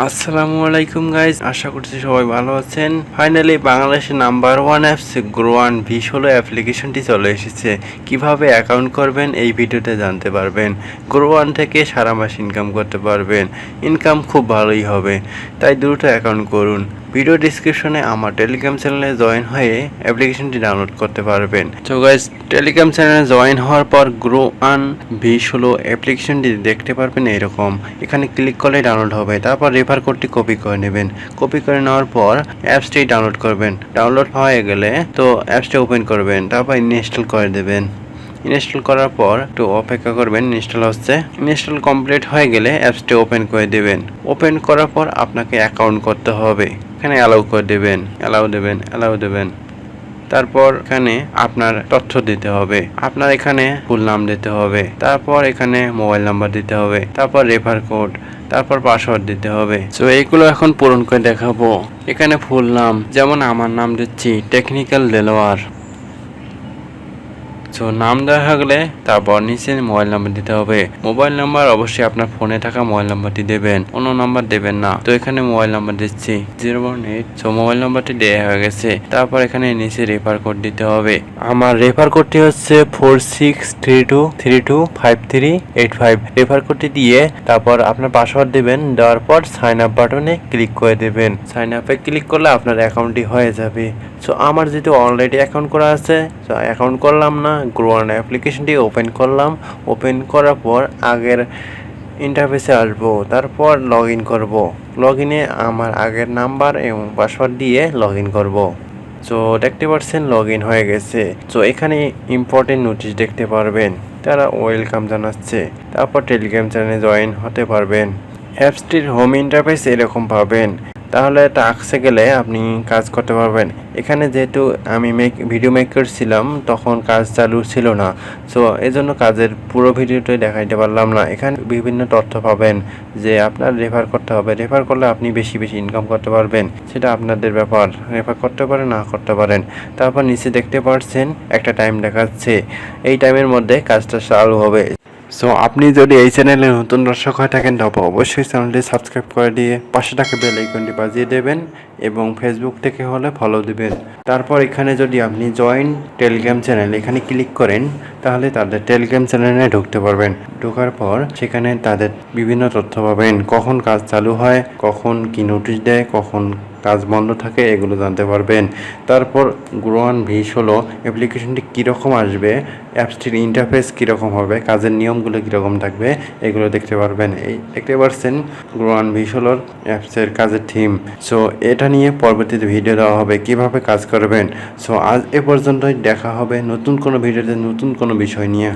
আসসালামু আলাইকুম গাইজ, আশা করছি সবাই ভালো আছেন। ফাইনালি বাংলাদেশের নাম্বার ওয়ান অ্যাপস গ্রোয়ান V16 অ্যাপ্লিকেশনটি চলে এসেছে। কিভাবে অ্যাকাউন্ট করবেন এই ভিডিওতে জানতে পারবেন। গ্রোয়ান থেকে সারা মাস ইনকাম করতে পারবেন, ইনকাম খুব ভালোই হবে, তাই দ্রুত অ্যাকাউন্ট করুন। ভিডিও ডিসক্রিপশনে আমার টেলিগ্রাম চ্যানেলে জয়েন হয়ে অ্যাপ্লিকেশনটি ডাউনলোড করতে পারবেন। তো গাইজ, টেলিগ্রাম চ্যানেলে জয়েন হওয়ার পর গ্রোয়ান V16 অ্যাপ্লিকেশনটি দেখতে পারবেন এরকম। এখানে ক্লিক করলে ডাউনলোড হবে, তারপর রেফার কোডটি কপি করে নেবেন। কপি করে নেওয়ার পর অ্যাপসটি ডাউনলোড করবেন। ডাউনলোড হয়ে গেলে তো অ্যাপসটি ওপেন করবেন, তারপর ইনস্টল করে দেবেন। ইনস্টল করার পর একটু অপেক্ষা করবেন, ইনস্টল হচ্ছে। ইনস্টল কমপ্লিট হয়ে গেলে অ্যাপসটি ওপেন করে দেবেন। ওপেন করার পর আপনাকে অ্যাকাউন্ট করতে হবে। এখানে অ্যালাউ করে দেবেন, অ্যালাউ দেবেন। তারপর এখানে আপনার তথ্য দিতে হবে। আপনার এখানে ফুল নাম দিতে হবে, তারপর এখানে মোবাইল নাম্বার দিতে হবে, তারপর রেফার কোড, তারপর পাসওয়ার্ড দিতে হবে। তো এইগুলো এখন পূরণ করে দেখাবো। এখানে ফুল নাম, যেমন আমার নাম দিচ্ছি টেকনিক্যাল দেলোয়ার। সো নাম দেওয়া হয়ে গেলে তারপর নিচে মোবাইল নাম্বার দিতে হবে। মোবাইল নাম্বার অবশ্যই আপনার ফোনে থাকা মোবাইল নাম্বারটি দেবেন, অন্য নাম্বার দেবেন না। তো এখানে মোবাইল নাম্বার দিচ্ছি 018। সো মোবাইল নাম্বারটি দেওয়া হয়ে গেছে। তারপর এখানে নিচে রেফার কোড দিতে হবে। আমার রেফার কোডটি হচ্ছে 4632325385। রেফার কোডটি দিয়ে তারপর আপনার পাসওয়ার্ড দেবেন। দেওয়ার পর সাইন আপ বাটনে ক্লিক করে দেবেন। সাইন আপে ক্লিক করলে আপনার অ্যাকাউন্টটি হয়ে যাবে। সো আমার যেহেতু অলরেডি অ্যাকাউন্ট করা আছে, সো অ্যাকাউন্ট করলাম না, গ্রোয়ান অ্যাপ্লিকেশনটি ওপেন করলাম। ওপেন করার পর আগের ইন্টারফেসে আসবো, তারপর লগ ইন করবো। লগ ইনে আমার আগের নাম্বার এবং পাসওয়ার্ড দিয়ে লগ ইন করবো। সো দেখতে পাচ্ছেন লগ ইন হয়ে গেছে। সো এখানে ইম্পর্টেন্ট নোটিশ দেখতে পারবেন, তারা ওয়েলকাম জানাচ্ছে। তারপর টেলিগ্রাম চ্যানেলে জয়েন হতে পারবেন। অ্যাপসটির হোম ইন্টারফেস এরকম পাবেন। তাহলে টাস্কে গেলে আপনি কাজ করতে পারবেন। এখানে যেহেতু আমি ভিডিও মেক করছিলাম, তখন কাজ চালু ছিল না, সো এই জন্য কাজের পুরো ভিডিওটাই দেখাইতে পারলাম না। এখানে বিভিন্ন তথ্য পাবেন যে আপনার রেফার করতে হবে। রেফার করলে আপনি বেশি বেশি ইনকাম করতে পারবেন, সেটা আপনাদের ব্যাপার। রেফার করতে পারেন, না করতে পারেন। তারপর নিচে দেখতে পাচ্ছেন একটা টাইম দেখাচ্ছে, এই টাইমের মধ্যে কাজটা চালু হবে। সো আপনি যদি এই চ্যানেলে নতুন দর্শক হয়ে থাকেন, তবে অবশ্যই চ্যানেলটি সাবস্ক্রাইব করে দিয়ে পাশে থাকা বেল আইকনটি বাজিয়ে দেবেন এবং ফেসবুক থেকে হলে ফলো দিবেন। তারপর এখানে যদি আপনি জয়েন টেলিগ্রাম চ্যানেল এখানে ক্লিক করেন, তাহলে তাদের টেলিগ্রাম চ্যানেলে ঢুকতে পারবেন। ঢোকার পর সেখানে তাদের বিভিন্ন তথ্য পাবেন, কখন কাজ চালু হয়, কখন কি নোটিশ দেয়, কখন কাজ বন্ধ থাকে, এগুলো জানতে পারবেন। তারপর গ্রোয়ান V16 অ্যাপ্লিকেশনটি কীরকম আসবে, অ্যাপসটির ইন্টারফেস কীরকম হবে, কাজের নিয়মগুলো কীরকম থাকবে, এগুলো দেখতে পারবেন। এই দেখতে পাচ্ছেন গ্রোয়ান V16 অ্যাপসের কাজের থিম। সো এটা নিয়ে পরবর্তীতে ভিডিও দেওয়া হবে কিভাবে কাজ করবেন। সো আজ এ পর্যন্তই, দেখা হবে নতুন কোনো ভিডিওতে নতুন কোনো বিষয় নিয়ে।